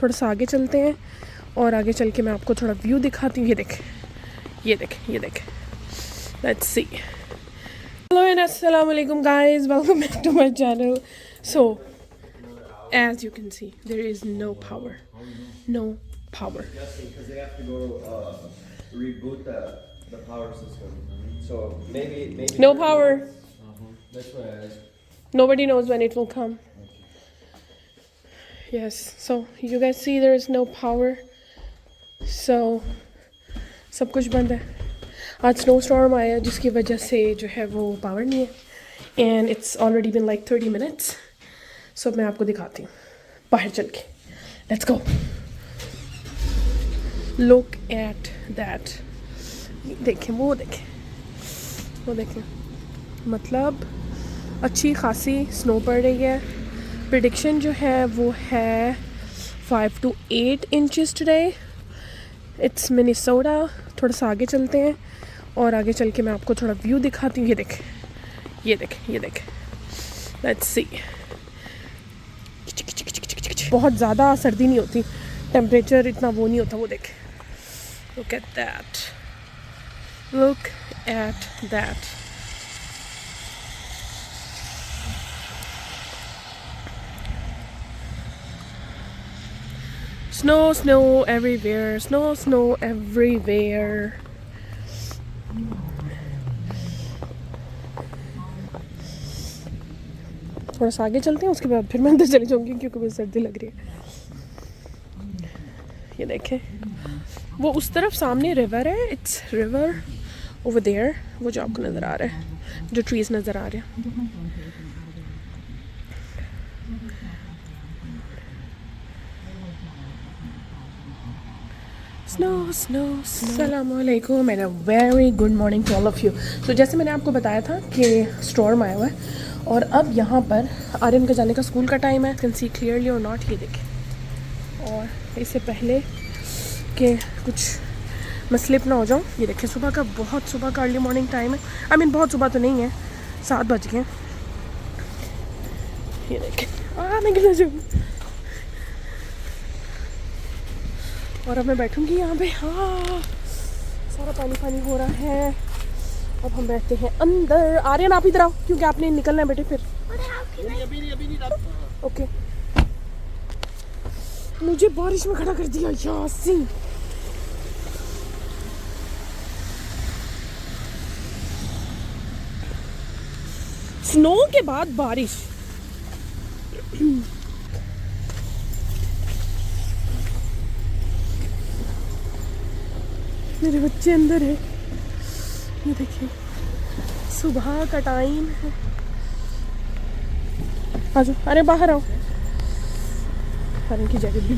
थोड़ा सा आगे चलते हैं और आगे चल के मैं आपको थोड़ा व्यू दिखाती हूँ। ये देख, ये देख, ये देख। Let's see. हेलो एंड अस्सलाम वालेकुम guys, welcome back to my channel. So as you can see, there is no power. No power. Because they have to go reboot the power system. So maybe No power. That's why I asked. Nobody knows when it will come. Yes, so you guys see there is no power. So सब कुछ बंद है। आज snowstorm आया जिसकी वजह से जो है वो पावर नहीं है। And it's already been like 30 minutes. So मैं आपको दिखाती हूँ बाहर चल के। Let's go. Look at that. देखें, वो देखें, वो देखें। मतलब अच्छी खासी स्नो पड़ रही है। प्रेडिक्शन जो है वो है 5 to 8 inches today. It's Minnesota. थोड़ा सा आगे चलते हैं और आगे चल के मैं आपको थोड़ा व्यू दिखाती हूँ। ये देख, ये देख, ये देख। Let's see. बहुत ज़्यादा सर्दी नहीं होती, टेम्परेचर इतना वो नहीं होता। वो देख, look at that, look at that. Snow, snow everywhere, snow, snow everywhere. थोड़ा सा आगे चलते हैं, उसके बाद फिर मैं अंदर चली जाऊंगी क्योंकि मुझे सर्दी लग रही है। ये देखें, वो उस तरफ सामने रिवर है। इट्स रिवर ओवर देयर, वो जो आपको नज़र आ रहा है, जो ट्रीज नज़र आ रहे हैं। Snow snow. अस्सलाम वालेकुम and a very good morning to all of you. तो जैसे मैंने आपको बताया था कि स्टॉर्म आया हुआ है और अब यहाँ पर आर्यन का जाने का स्कूल का टाइम है। कैन सी क्लियरली और नॉट, ये देखें। और इससे पहले कि कुछ मैं स्लिप ना हो जाऊँ, ये देखें, सुबह का, बहुत सुबह का अर्ली मॉर्निंग टाइम है। आई मीन बहुत सुबह तो नहीं है, 7 बज गए। ये देखें, मैं गिर जाऊँ। और अब मैं बैठूँगी यहाँ पे। सारा पानी पानी हो रहा है। अब हम बैठते हैं अंदर। आर्यन आप इधर आओ क्योंकि आपने निकलना है बेटे फिर। ओके, मुझे बारिश में खड़ा कर दिया यासी। स्नो के बाद बारिश। मेरे बच्चे अंदर है, ये देखिए, सुबह का टाइम है। आ जाओ, अरे बाहर आओ। अरे की जैकेट भी